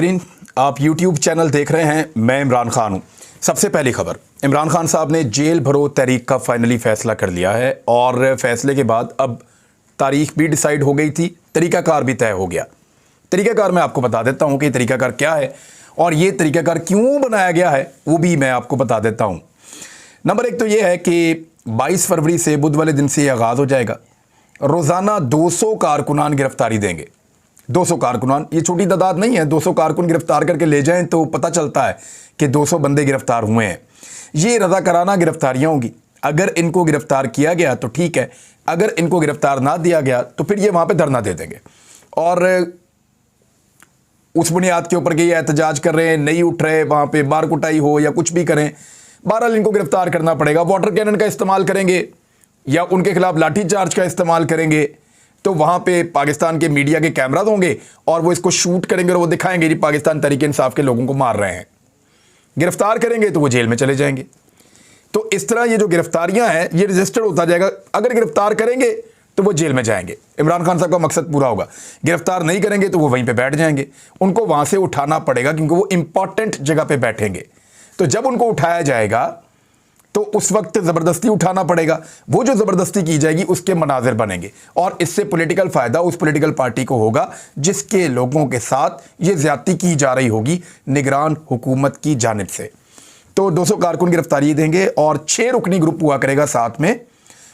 नाज़रीन, आप YouTube channel देख रहे हैं। मैं इमरान खान हूं। सबसे पहली खबर, इमरान खान साहब ने जेल भरो तहरीक का फाइनली फैसला कर लिया है और फैसले के बाद अब तारीख भी डिसाइड हो गई थी, तरीकाकार भी तय हो गया। तरीकाकार मैं आपको बता देता हूं कि तरीकाकार क्या है और ये तरीकाकार क्यों बनाया गया है वो भी मैं आपको बता देता हूं। नंबर एक तो ये है कि 22 फरवरी से बुध वाले दिन से ये आगाज़ हो जाएगा। रोज़ाना 200 कारकुनान गिरफ्तारी देंगे। 200 कारकुनान, ये छोटी तादाद नहीं है। 200 कारकुन गिरफ्तार करके ले जाएं तो पता चलता है कि 200 बंदे गिरफ्तार हुए हैं। ये रज़ाकाराना गिरफ्तारियां होंगी। अगर इनको गिरफ्तार किया गया तो ठीक है, अगर इनको गिरफ्तार ना दिया गया तो फिर ये वहां पे धरना दे देंगे और उस बुनियाद के ऊपर कि ये एहतजाज कर रहे हैं, नहीं उठ रहे, वहां पे मार कुटाई हो या कुछ भी करें, बहरहाल इनको गिरफ्तार करना पड़ेगा। वाटर कैनन का इस्तेमाल करेंगे या उनके खिलाफ लाठी चार्ज का इस्तेमाल करेंगे तो वहां पे पाकिस्तान के मीडिया के कैमराज होंगे और वो इसको शूट करेंगे और वो दिखाएंगे कि पाकिस्तान तहरीक इंसाफ के लोगों को मार रहे हैं। गिरफ्तार करेंगे तो वो जेल में चले जाएंगे। तो इस तरह ये जो गिरफ्तारियां हैं ये रजिस्टर्ड होता जाएगा। अगर गिरफ्तार करेंगे तो वो जेल में जाएंगे। इमरान खान साहब का मकसद पूरा होगा। गिरफ्तार नहीं करेंगे तो वो वहीं पे बैठ जाएंगे। उनको वहां से उठाना पड़ेगा क्योंकि वो इंपॉर्टेंट जगह पे बैठेंगे। तो जब उनको उठाया जाएगा तो उस वक्त ज़बरदस्ती उठाना पड़ेगा। वो जो ज़बरदस्ती की जाएगी उसके मनाजिर बनेंगे और इससे पॉलिटिकल फ़ायदा उस पॉलिटिकल पार्टी को होगा जिसके लोगों के साथ ये ज़्यादती की जा रही होगी निगरान हुकूमत की जानिब से। तो 200 कारकुन गिरफ्तारी देंगे और 6 रुकनी ग्रुप हुआ करेगा साथ में।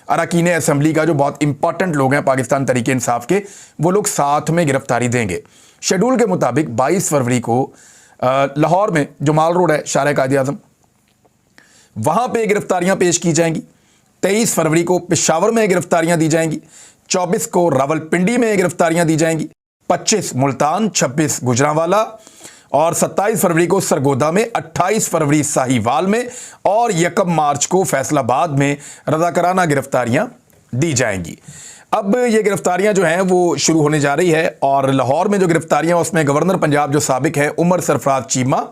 अरकान असम्बली का जो बहुत इंपॉर्टेंट लोग हैं पाकिस्तान तहरीक इंसाफ के, वो लोग साथ में गिरफ्तारी देंगे। शेड्यूल के मुताबिक 22 फरवरी को लाहौर में जो माल रोड है, शार कायद-ए-आज़म, वहां पे गिरफ्तारियां पेश की जाएंगी। 23 फरवरी को पेशावर में गिरफ्तारियां दी जाएंगी। 24 को रावलपिंडी में गिरफ्तारियां दी जाएंगी। 25 मुल्तान, 26 गुजरांवाला और 27 फरवरी को सरगोदा में, 28 फरवरी साहिवाल में और 1 मार्च को फैसलाबाद में रज़ाकाराना गिरफ्तारियां दी जाएंगी। अब ये गिरफ्तारियां जो हैं वो शुरू होने जा रही है और लाहौर में जो गिरफ्तारियां उसमें गवर्नर पंजाब जो साबिक है उमर सरफराज चीमा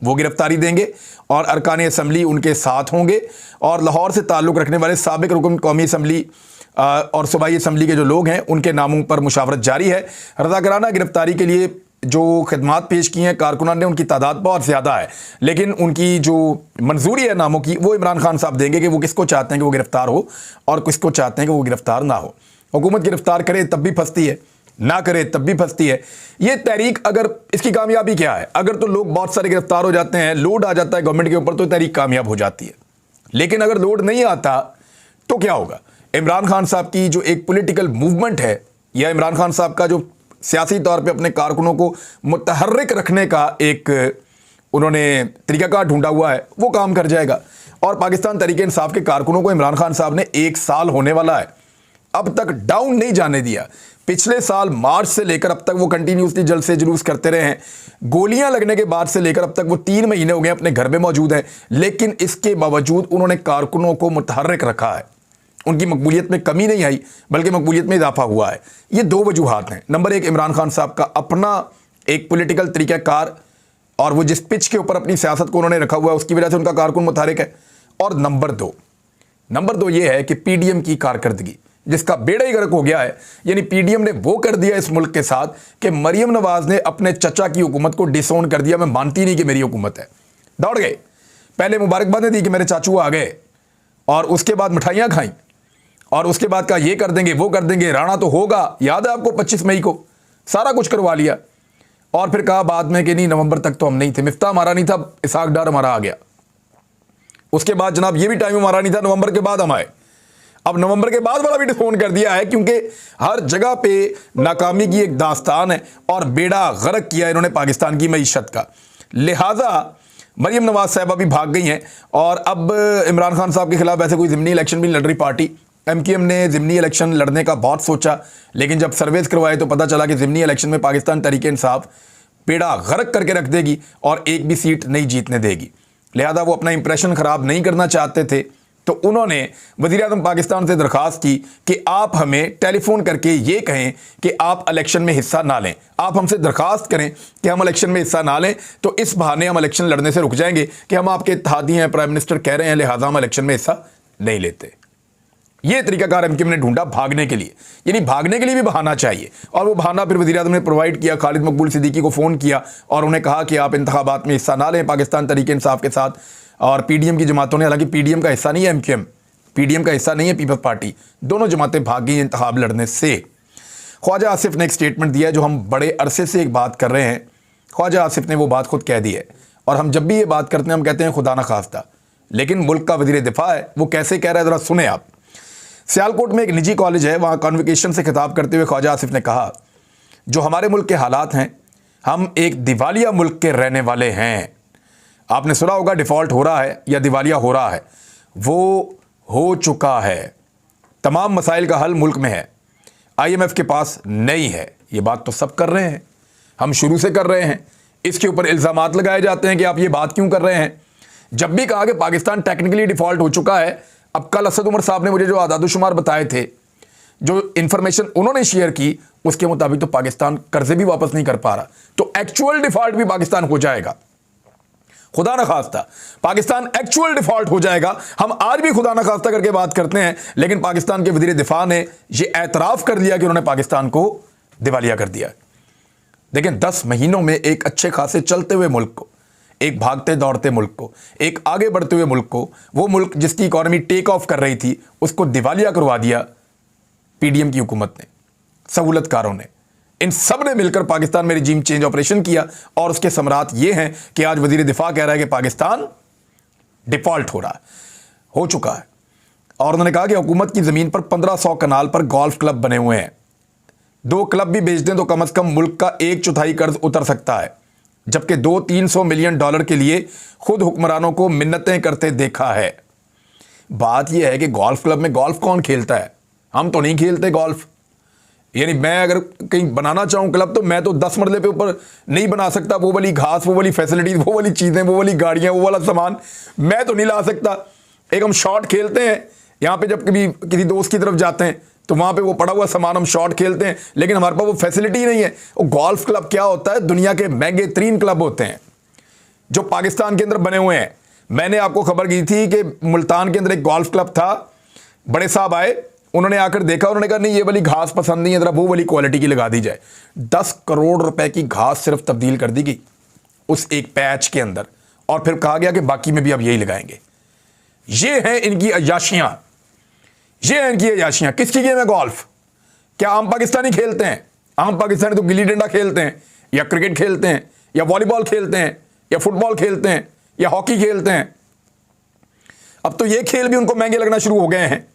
वो गिरफ्तारी देंगे और अरकान असम्बली उनके साथ होंगे और लाहौर से ताल्लुक़ रखने वाले साबिक रुकन कौमी असम्बली और सूबाई असम्बली के जो लोग हैं उनके नामों पर मुशावरत जारी है। रज़ाकाराना गिरफ्तारी के लिए जो खिदमात पेश की हैं कारकुनान ने, उनकी तादाद बहुत ज़्यादा है, लेकिन उनकी जो मंजूरी है नामों की वो इमरान खान साहब देंगे कि वो किसको चाहते हैं कि वो गिरफ्तार हो और किसको चाहते हैं कि वो गिरफ्तार ना हो। हुकूमत गिरफ्तार करे तब भी फंसती है, ना करे तब भी फंसती है। ये तहरीक, अगर इसकी कामयाबी क्या है, अगर तो लोग बहुत सारे गिरफ्तार हो जाते हैं, लोड आ जाता है गवर्नमेंट के ऊपर तो तहरीक कामयाब हो जाती है। लेकिन अगर लोड नहीं आता तो क्या होगा? इमरान खान साहब की जो एक पॉलिटिकल मूवमेंट है या इमरान खान साहब का जो सियासी तौर पे अपने कारकुनों को मुतहर्रिक रखने का एक उन्होंने तरीकाकार ढूंढा हुआ है वो काम कर जाएगा। और पाकिस्तान तहरीक इंसाफ के कारकुनों को इमरान खान साहब ने 1 साल होने वाला है, अब तक डाउन नहीं जाने दिया। पिछले साल मार्च से लेकर अब तक वो कंटिन्यूसली जलसे जुलूस करते रहे हैं। गोलियां लगने के बाद से लेकर अब तक वो 3 महीने हो गए अपने घर में मौजूद हैं, लेकिन इसके बावजूद उन्होंने कारकुनों को मुतहर्रिक रखा है। उनकी मकबूलियत में कमी नहीं आई बल्कि मकबूलियत में इजाफा हुआ है। ये 2 वजूहात हैं। नंबर 1, इमरान खान साहब का अपना एक पॉलिटिकल तरीक़ाकार और वो जिस पिच के ऊपर अपनी सियासत को उन्होंने रखा हुआ है उसकी वजह से उनका कारकुन मुतहर्रिक है। और नंबर 2 ये है कि पीडीएम की कारकर्दगी जिसका बेड़ा ही गर्क हो गया है। यानी पीडीएम ने वो कर दिया इस मुल्क के साथ कि मरियम नवाज ने अपने चचा की हुकूमत को डिसोन कर दिया। मैं मानती नहीं कि मेरी हुकूमत है, दौड़ गए। पहले मुबारकबादें दी कि मेरे चाचू आ गए और उसके बाद मिठाइयां खाई और उसके बाद कहा ये कर देंगे वो कर देंगे, राणा तो होगा, याद है आपको 25 मई को सारा कुछ करवा लिया और फिर कहा बाद में कि नहीं नवंबर तक तो हम नहीं थे, मिफ्ता हमारा नहीं था, इसहाक डार हमारा आ गया। उसके बाद जनाब ये भी टाइम हमारा नहीं था, नवंबर के बाद हम आए। अब नवंबर के बाद वाला भी डिसोन कर दिया है क्योंकि हर जगह पे नाकामी की एक दास्तान है और बेड़ा गर्क किया इन्होंने पाकिस्तान की मईशत का। लिहाजा मरियम नवाज साहबा भी भाग गई हैं और अब इमरान खान साहब के खिलाफ वैसे कोई ज़िमनी इलेक्शन भी लड़ रही पार्टी। एमक्यूएम ने ज़िमनी इलेक्शन लड़ने का बहुत सोचा, लेकिन जब सर्वेस करवाए तो पता चला कि ज़िमनी इलेक्शन में पाकिस्तान तहरीक इंसाफ बेड़ा गर्क करके रख देगी और एक भी सीट नहीं जीतने देगी। लिहाजा वो अपना इंप्रेशन ख़राब नहीं करना चाहते थे तो उन्होंने वज़ीर-ए-आज़म पाकिस्तान से दरख्वास्त की कि आप हमें टेलीफोन करके ये कहें कि आप इलेक्शन में हिस्सा ना लें। आप हमसे दरख्वास्त करें कि हम इलेक्शन में हिस्सा ना लें, तो इस बहाने हम इलेक्शन लड़ने से रुक जाएंगे कि हम आपके इत्तेहादी हैं, प्राइम मिनिस्टर कह रहे हैं, लिहाजा हम इलेक्शन में हिस्सा नहीं लेते। ये तरीकाकार एमक्यूएम ने ढूंढा भागने के लिए, यानी भागने के लिए भी बहाना चाहिए। और वो बहाना फिर वज़ीर आज़म ने प्रोवाइड किया। खालिद मकबूल सिद्दीकी को फ़ोन किया और उन्हें कहा कि आप इंतखाबात में हिस्सा ना लें पाकिस्तान तहरीक इंसाफ के साथ। और पीडीएम की जमातों ने, हालांकि पीडीएम का हिस्सा नहीं है एमक्यूएम, पीडीएम का हिस्सा नहीं है पीपल्स पार्टी, दोनों जमातें भाग गई इंतखाब लड़ने से। ख्वाजा आसिफ ने एक स्टेटमेंट दिया जो हम बड़े अरसे से एक बात कर रहे हैं। ख्वाजा आसिफ ने वो बात खुद कह दी है, और हम जब भी ये बात करते हैं हम कहते हैं खुदा ना खास्ता, लेकिन मुल्क का वज़ीर दिफा है, वो कैसे कह रहा है ज़रा सुने आप। सियालकोट में एक निजी कॉलेज है, वहाँ कॉन्वोकेशन से खिताब करते हुए ख्वाजा आसिफ ने कहा, जो हमारे मुल्क के हालात हैं, हम एक दिवालिया मुल्क के रहने वाले हैं। आपने सुना होगा डिफ़ॉल्ट हो रहा है या दिवालिया हो रहा है, वो हो चुका है। तमाम मसाइल का हल मुल्क में है, IMF के पास नहीं है। ये बात तो सब कर रहे हैं, हम शुरू से कर रहे हैं। इसके ऊपर इल्ज़ामात लगाए जाते हैं कि आप ये बात क्यों कर रहे हैं। जब भी कहा कि पाकिस्तान टेक्निकली डिफ़ॉल्ट हो चुका है, अब कल असद उमर साहब ने मुझे जो आदादुशुमार बताए थे, जो इन्फॉर्मेशन उन्होंने शेयर की, उसके मुताबिक तो पाकिस्तान कर्जे भी वापस नहीं कर पा रहा, तो एक्चुअल डिफ़ॉल्ट भी पाकिस्तान हो जाएगा। खुदा न खास्ता पाकिस्तान एक्चुअल डिफ़ॉल्ट हो जाएगा। हम आज भी खुदा न खास्ता करके बात करते हैं, लेकिन पाकिस्तान के वज़ीर दिफा ने यह एतराफ़ कर लिया कि उन्होंने पाकिस्तान को दिवालिया कर दिया। लेकिन 10 महीनों में एक अच्छे खासे चलते हुए मुल्क को, एक भागते दौड़ते मुल्क को, एक आगे बढ़ते हुए मुल्क को, वो मुल्क जिसकी इकॉनमी टेक ऑफ कर रही थी, उसको दिवालिया करवा दिया पीडीएम की हुकूमत ने, सहूलतकारों ने। इन सब ने मिलकर पाकिस्तान में रिजीम चेंज ऑपरेशन किया, और उसके समरात ये हैं कि आज वज़ीर दिफा कह रहा है कि पाकिस्तान डिफ़ॉल्ट हो रहा है, हो चुका है। और उन्होंने कहा कि हुकूमत की ज़मीन पर 1500 कनाल पर गोल्फ क्लब बने हुए हैं। 2 क्लब भी बेच दें तो कम से कम मुल्क का 1/4 कर्ज उतर सकता है, जबकि 200-300 मिलियन डॉलर के लिए खुद हुक्मरानों को मिन्नतें करते देखा है। बात यह है कि गोल्फ क्लब में गोल्फ कौन खेलता है? हम तो नहीं खेलते गोल्फ। यानी मैं अगर कहीं बनाना चाहूँ क्लब, तो मैं तो 10 मरले पे ऊपर नहीं बना सकता। वो वाली घास, वो वाली फैसिलिटीज़, वो वाली चीज़ें, वो वाली गाड़ियाँ, वो वाला सामान मैं तो नहीं ला सकता। एक हम शॉट खेलते हैं यहाँ पे, जब कभी किसी दोस्त की तरफ जाते हैं तो वहाँ पे वो पड़ा हुआ सामान हम शॉट खेलते हैं, लेकिन हमारे पास वो फैसिलिटी नहीं है। वो गोल्फ क्लब क्या होता है? दुनिया के महंगे तरीन क्लब होते हैं जो पाकिस्तान के अंदर बने हुए हैं। मैंने आपको खबर की थी कि मुल्तान के अंदर एक गोल्फ क्लब था, बड़े साहब आए, उन्होंने आकर देखा, उन्होंने कहा नहीं ये वाली घास पसंद नहीं है, जरा वो वाली क्वालिटी की लगा दी जाए। 10 करोड़ रुपए की घास सिर्फ तब्दील कर दी गई उस एक पैच के अंदर, और फिर कहा गया कि बाकी में भी अब यही लगाएंगे। ये हैं इनकी अयाशियां, ये हैं इनकी अयाशियां। किसकी गेम है गोल्फ? क्या आम पाकिस्तानी खेलते हैं? आम पाकिस्तानी तो गिल्ली डंडा खेलते हैं, या क्रिकेट खेलते हैं, या वॉलीबॉल खेलते हैं, या फुटबॉल खेलते हैं, या हॉकी खेलते हैं। अब तो ये खेल भी उनको महंगे लगना शुरू हो गए हैं।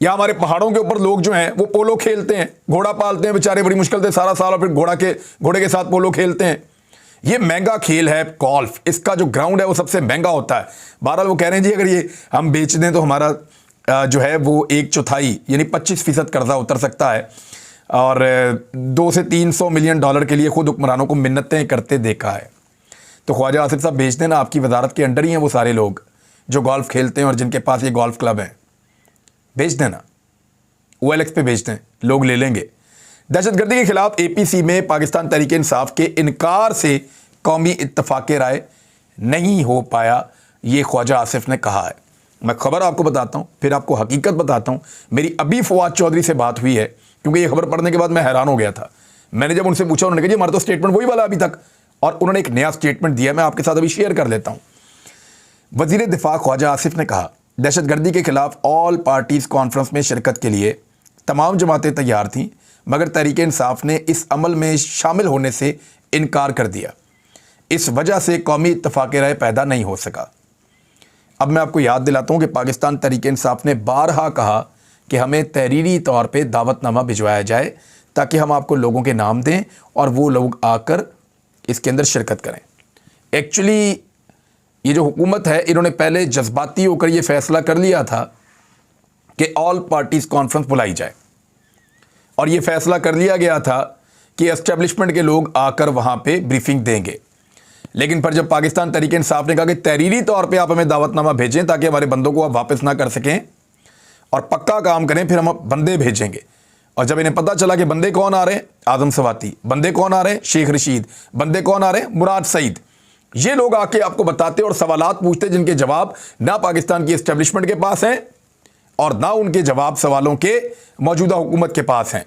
या हमारे पहाड़ों के ऊपर लोग जो हैं वो पोलो खेलते हैं, घोड़ा पालते हैं बेचारे बड़ी मुश्किल से सारा साल, और फिर घोड़े के साथ पोलो खेलते हैं। ये महंगा खेल है गोल्फ, इसका जो ग्राउंड है वो सबसे महंगा होता है। बहरहाल वो कह रहे हैं जी अगर ये हम बेच दें तो हमारा जो है वो 1/4 यानी 25% कर्जा उतर सकता है, और 200 से 300 मिलियन डॉलर के लिए खुद हुक्मरानों को मिन्नतें करते देखा है। तो ख्वाजा आसिफ साहब बेच देना, आपकी वजारत के अंडर ही हैं वो सारे लोग जो गोल्फ खेलते हैं और जिनके पास ये गोल्फ क्लब है। बेच देना, OLX पे बेच दें, लोग ले लेंगे। दहशतगर्दी के खिलाफ APC में पाकिस्तान तहरीक इंसाफ के इनकार से कौमी इत्तफाक राय नहीं हो पाया, ये ख्वाजा आसिफ ने कहा है। मैं खबर आपको बताता हूँ, फिर आपको हकीकत बताता हूँ। मेरी अभी फवाद चौधरी से बात हुई है, क्योंकि ये खबर पढ़ने के बाद मैं हैरान हो गया था। मैंने जब उनसे पूछा, उन्होंने कहा जी हमारा तो स्टेटमेंट वही वाला अभी तक, और उन्होंने एक नया स्टेटमेंट दिया, मैं आपके साथ अभी शेयर कर लेता हूँ। वज़ीर दिफा ख्वाजा आसिफ ने कहा, दहशतगर्दी के खिलाफ ऑल पार्टीज़ कॉन्फ्रेंस में शिरकत के लिए तमाम जमातें तैयार थीं, मगर तहरीक इंसाफ ने इस अमल में शामिल होने से इनकार कर दिया। इस वजह से कौमी इत्तफाक राय पैदा नहीं हो सका। अब मैं आपको याद दिलाता हूँ कि पाकिस्तान तहरीक इंसाफ ने बारहा कहा कि हमें तहरीरी तौर पे दावतनामा भिजवाया जाए, ताकि हम आपको लोगों के नाम दें और वो लोग आकर इसके अंदर शिरकत करें। एक्चुअली ये जो हुकूमत है, इन्होंने पहले जज्बाती होकर ये फैसला कर लिया था कि ऑल पार्टीज़ कॉन्फ्रेंस बुलाई जाए, और ये फैसला कर लिया गया था कि एस्टेब्लिशमेंट के लोग आकर वहाँ पे ब्रीफिंग देंगे। लेकिन पर जब पाकिस्तान तहरीक इंसाफ ने कहा कि तहरीरी तौर पे आप हमें दावतनामा भेजें ताकि हमारे बंदों को आप वापस ना कर सकें और पक्का काम करें, फिर हम बंदे भेजेंगे। और जब इन्हें पता चला कि बंदे कौन आ रहे हैं, आजम सवाती, बंदे कौन आ रहे हैं, शेख रशीद, बंदे कौन आ रहे हैं, मुराद सईद, ये लोग आके आपको बताते और सवालात पूछते जिनके जवाब ना पाकिस्तान की एस्टेब्लिशमेंट के पास हैं और ना उनके जवाब सवालों के मौजूदा हुकूमत के पास हैं।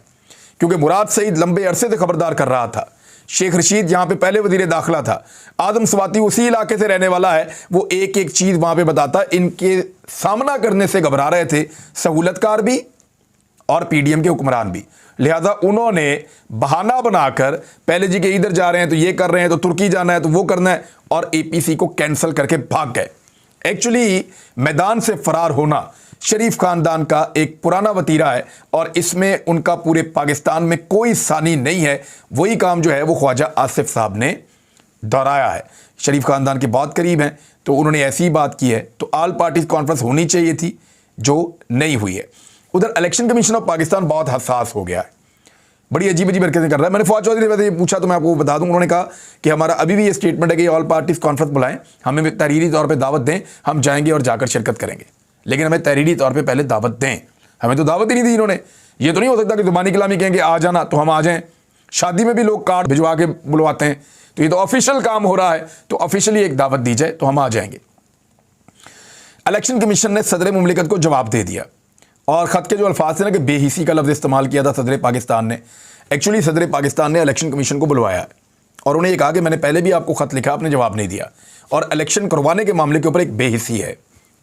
क्योंकि मुराद सईद लंबे अरसे से खबरदार कर रहा था, शेख रशीद यहाँ पे पहले वजीर दाखिला था, आदम स्वाति उसी इलाके से रहने वाला है, वो एक एक चीज़ वहाँ पे बताता, इनके सामना करने से घबरा रहे थे सहूलतकार भी और पीडीएम के हुक्मरान भी। लिहाजा उन्होंने बहाना बनाकर पहले जी के इधर जा रहे हैं तो ये कर रहे हैं, तो तुर्की जाना है तो वो करना है, और एपीसी को कैंसिल करके भाग गए। एक्चुअली मैदान से फरार होना शरीफ खानदान का एक पुराना वतीरा है और इसमें उनका पूरे पाकिस्तान में कोई सानी नहीं है। वही काम जो है वो ख्वाजा आसिफ साहब ने दोहराया है। शरीफ खानदान के बहुत करीब हैं तो उन्होंने ऐसी बात की है, तो ऑल पार्टीज कॉन्फ्रेंस होनी चाहिए थी जो नहीं हुई है। उधर इलेक्शन कमीशन ऑफ पाकिस्तान बहुत हसास हो गया है, बड़ी अजीब अजीब हरकतें कर रहा है। मैंने फवाद चौधरी ने पूछा तो मैं आपको बता दूं, उन्होंने कहा कि हमारा अभी भी ये स्टेटमेंट है कि ऑल पार्टीज कॉन्फ्रेंस बुलाएं, हमें तहरीरी तौर पे दावत दें, हम जाएंगे और जाकर शिरकत करेंगे, लेकिन हमें तहरीरी तौर पे पहले दावत दें। हमें तो दावत ही नहीं दी इन्होंने। ये तो नहीं हो सकता कि जुबानी कलामी कहेंगे आ जाना तो हम आ जाएं। शादी में भी लोग कार्ड भिजवा के बुलवाते हैं, तो ये तो ऑफिशियल काम हो रहा है, तो ऑफिशियली एक दावत दी जाए तो हम आ जाएंगे। इलेक्शन कमीशन ने सदर मुमलिकत को जवाब दे दिया और ख़त के जो अल्फाज थे ना कि बेहिसी का लफ्ज़ इस्तेमाल किया था सदर पाकिस्तान ने। एक्चुअली सदर पाकिस्तान ने इलेक्शन कमीशन को बुलवाया और उन्हें ये कहा कि मैंने पहले भी आपको ख़त लिखा, आपने जवाब नहीं दिया, और इलेक्शन करवाने के मामले के ऊपर एक बेहिसी है,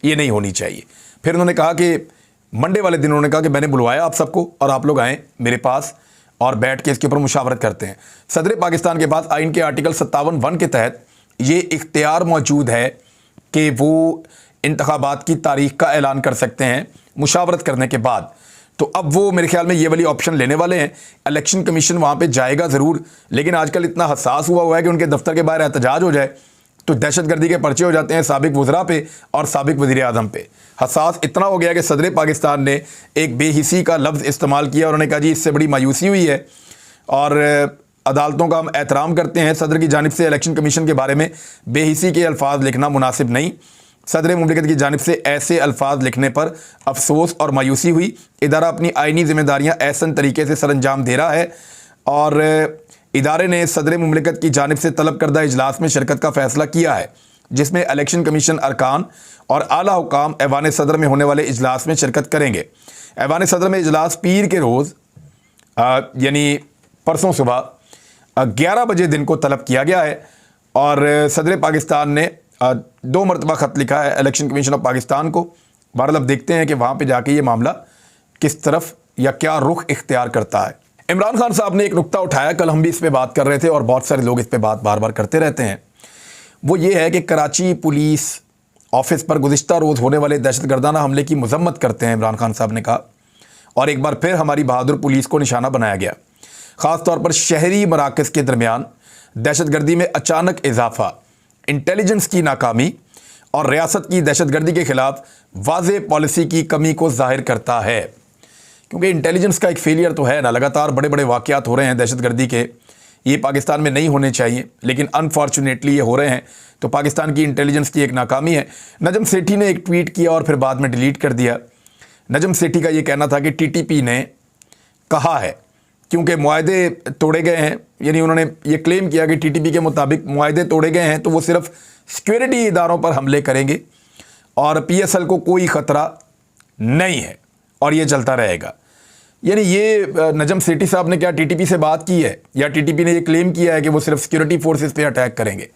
ये नहीं होनी चाहिए। फिर उन्होंने कहा कि मंडे वाले दिन उन्होंने कहा कि मैंने बुलवाया आप सबको और आप लोग आएँ मेरे पास और बैठ के इसके ऊपर मुशावरत करते हैं। सदर पाकिस्तान के पास आइन के आर्टिकल 57(1) के तहत ये इख्तियार मौजूद है कि वो इंतखाबात की तारीख का ऐलान कर सकते हैं मुशावरत करने के बाद। तो अब वो मेरे ख्याल में ये वाली ऑप्शन लेने वाले हैं। इलेक्शन कमीशन वहाँ पे जाएगा ज़रूर, लेकिन आजकल इतना हसास हुआ है कि उनके दफ्तर के बाहर एहतजाज हो जाए तो दहशतगर्दी के पर्चे हो जाते हैं साबिक वज़रा पे और साबिक वज़ीर आज़म पे। हसास इतना हो गया कि सदर पाकिस्तान ने एक बेहिसी का लफ्ज़ इस्तेमाल किया और उन्होंने कहा जी इससे बड़ी मायूसी हुई है और अदालतों का हम एहतराम करते हैं, सदर की जानिब से इलेक्शन कमीशन के बारे में बेहिसी के अल्फाज लिखना मुनासिब नहीं। सदर मुमलिकत की जानिब से ऐसे अल्फाज लिखने पर अफसोस और मायूसी हुई। इदारा अपनी आइनी जिम्मेदारियाँ ऐसन तरीके से सरअंजाम दे रहा है और इदारे ने सदर मुमलिकत की जानिब से तलब करदा इजलास में शिरकत का फ़ैसला किया है, जिसमें इलेक्शन कमीशन अरकान और आला हुकाम ऐवान सदर में होने वाले इजलास में शिरकत करेंगे। ऐवान सदर में इजलास पीर के रोज़ यानी परसों सुबह 11 बजे दिन को तलब किया गया है और सदर पाकिस्तान ने 2 मरतबा ख़त लिखा है इलेक्शन कमीशन ऑफ पाकिस्तान को। बहरहाल अब देखते हैं कि वहाँ पे जाके ये मामला किस तरफ या क्या रुख इख्तियार करता है। इमरान खान साहब ने एक नुक्ता उठाया, कल हम भी इस पर बात कर रहे थे और बहुत सारे लोग इस पर बात बार बार करते रहते हैं। वो ये है कि कराची पुलिस ऑफिस पर गुज़िश्ता रोज़ होने वाले दहशतगर्दाना हमले की मजम्मत करते हैं इमरान खान साहब ने कहा, और एक बार फिर हमारी बहादुर पुलिस को निशाना बनाया गया। ख़ास तौर पर शहरी मराकज़ के दरमियान दहशतगर्दी में अचानक इजाफा, इंटेलिजेंस की नाकामी और रियासत की दहशतगर्दी के ख़िलाफ़ वाज़े पॉलिसी की कमी को ज़ाहिर करता है। क्योंकि इंटेलिजेंस का एक फेलियर तो है ना, लगातार बड़े बड़े वाक़यात हो रहे हैं दहशतगर्दी के, ये पाकिस्तान में नहीं होने चाहिए लेकिन अनफॉर्चुनेटली ये हो रहे हैं, तो पाकिस्तान की इंटेलिजेंस की एक नाकामी है। नजम सेठी ने एक ट्वीट किया और फिर बाद में डिलीट कर दिया। नजम सेठी का ये कहना था कि टीटीपी ने कहा है, क्योंकि मुआहदे तोड़े गए हैं, यानी उन्होंने ये क्लेम किया कि टीटीपी के मुताबिक मुआहदे तोड़े गए हैं तो वो सिर्फ सिक्योरिटी इदारों पर हमले करेंगे और पीएसएल को कोई ख़तरा नहीं है और ये चलता रहेगा। यानी ये नजम सेठी साहब ने क्या टीटीपी से बात की है या टीटीपी ने ये क्लेम किया है कि वो सिर्फ सिक्योरिटी फोर्सेस पे अटैक करेंगे।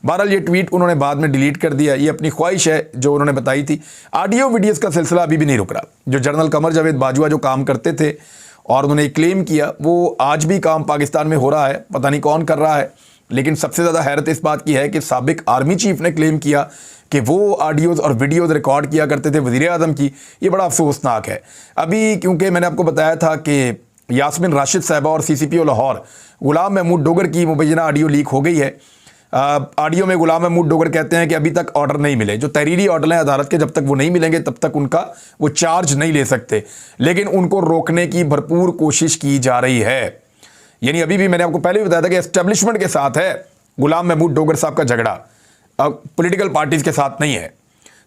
बहरहाल ये ट्वीट उन्होंने बाद में डिलीट कर दिया। ये अपनी ख्वाहिश है जो उन्होंने बताई थी। ऑडियो वीडियोज़ का सिलसिला अभी भी नहीं रुक रहा। जो जनरल कमर जावेद बाजवा जो काम करते थे और उन्होंने क्लेम किया, वो आज भी काम पाकिस्तान में हो रहा है, पता नहीं कौन कर रहा है। लेकिन सबसे ज़्यादा हैरत इस बात की है कि साबिक आर्मी चीफ ने क्लेम किया कि वो ऑडियोज़ और वीडियोज़ रिकॉर्ड किया करते थे वज़ीर आज़म की। ये बड़ा अफसोसनाक है। अभी क्योंकि मैंने आपको बताया था कि यास्मीन राशिद साहिबा और CCPO लाहौर गुलाम महमूद डोगर की मुबैना ऑडियो लीक हो गई है। ऑडियो में गुलाम महमूद डोगर कहते हैं कि अभी तक ऑर्डर नहीं मिले। जो तहरीरी ऑर्डर हैं अदालत के, जब तक वो नहीं मिलेंगे तब तक उनका वो चार्ज नहीं ले सकते, लेकिन उनको रोकने की भरपूर कोशिश की जा रही है। यानी अभी भी मैंने आपको पहले भी बताया था कि एस्टेब्लिशमेंट के साथ है गुलाम महमूद डोगर साहब का झगड़ा, पॉलिटिकल पार्टीज़ के साथ नहीं है,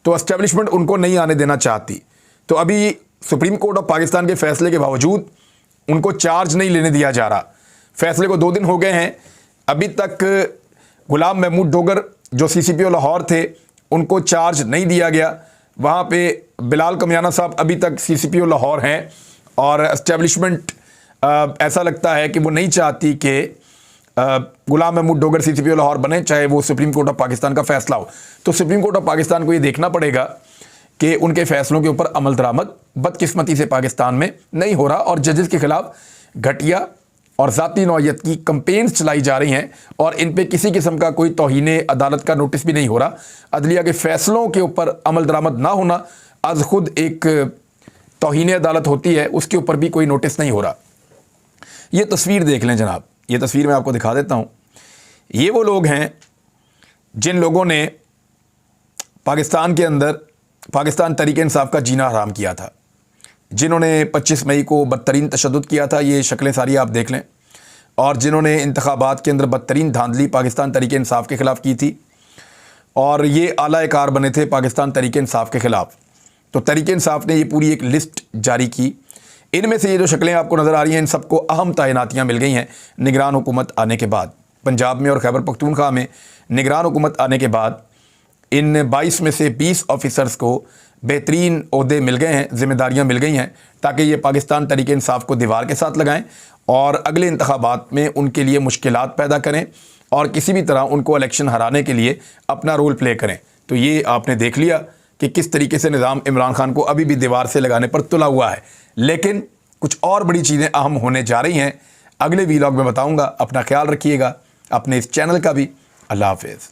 तो एस्टेब्लिशमेंट उनको नहीं आने देना चाहती। तो अभी सुप्रीम कोर्ट ऑफ पाकिस्तान के फैसले के बावजूद उनको चार्ज नहीं लेने दिया जा रहा। फैसले को 2 दिन हो गए हैं, अभी तक गुलाम महमूद डोगर जो CCPO लाहौर थे उनको चार्ज नहीं दिया गया। वहाँ पे बिलाल कमियाना साहब अभी तक CCPO लाहौर हैं और एस्टेब्लिशमेंट ऐसा लगता है कि वो नहीं चाहती कि गुलाम महमूद डोगर CCPO लाहौर बने, चाहे वो सुप्रीम कोर्ट ऑफ पाकिस्तान का फैसला हो। तो सुप्रीम कोर्ट ऑफ पाकिस्तान को ये देखना पड़ेगा कि उनके फैसलों के ऊपर अमल दरामद बदकिस्मती से पाकिस्तान में नहीं हो रहा और जजेस के खिलाफ घटिया और ज़ाती नौयत की कंपेन्स चलाई जा रही हैं और इन पे किसी किस्म का कोई तौहीने अदालत का नोटिस भी नहीं हो रहा। अदलिया के फैसलों के ऊपर अमल दरामद ना होना आज खुद एक तौहीने अदालत होती है, उसके ऊपर भी कोई नोटिस नहीं हो रहा। ये तस्वीर देख लें जनाब, ये तस्वीर मैं आपको दिखा देता हूँ। ये वो लोग हैं जिन लोगों ने पाकिस्तान के अंदर पाकिस्तान तहरीक-ए-इंसाफ का जीना हराम किया था, जिन्होंने 25 मई को बदतरीन तशद्दुद किया था, ये शक्लें सारी आप देख लें, और जिन्होंने इंतखाबात के अंदर बदतरीन धांधली पाकिस्तान तहरीक-ए-इंसाफ के ख़िलाफ़ की थी और ये आला कार बने थे पाकिस्तान तहरीक-ए-इंसाफ के ख़िलाफ़। तो तहरीक-ए-इंसाफ ने ये पूरी एक लिस्ट जारी की। इनमें से ये जो शक्लें आपको नज़र आ रही हैं, इन सबको अहम तैनातियाँ मिल गई हैं निगरान हुकूमत आने के बाद। पंजाब में और खैबर पख्तूनख्वा में निगरान हुकूमत आने के बाद इन 22 में से 20 ऑफिसर्स को बेहतरीन ओहदे मिल गए हैं, ज़िम्मेदारियाँ मिल गई हैं, ताकि ये पाकिस्तान तहरीक-ए-इंसाफ को दीवार के साथ लगाएं और अगले इंतखाबात में उनके लिए मुश्किलात पैदा करें और किसी भी तरह उनको इलेक्शन हराने के लिए अपना रोल प्ले करें। तो ये आपने देख लिया कि किस तरीके से निज़ाम इमरान खान को अभी भी दीवार से लगाने पर तुला हुआ है, लेकिन कुछ और बड़ी चीज़ें अहम होने जा रही हैं। अगले वीलॉग में बताऊँगा। अपना ख्याल रखिएगा, अपने इस चैनल का भी। अल्लाह हाफ़िज़।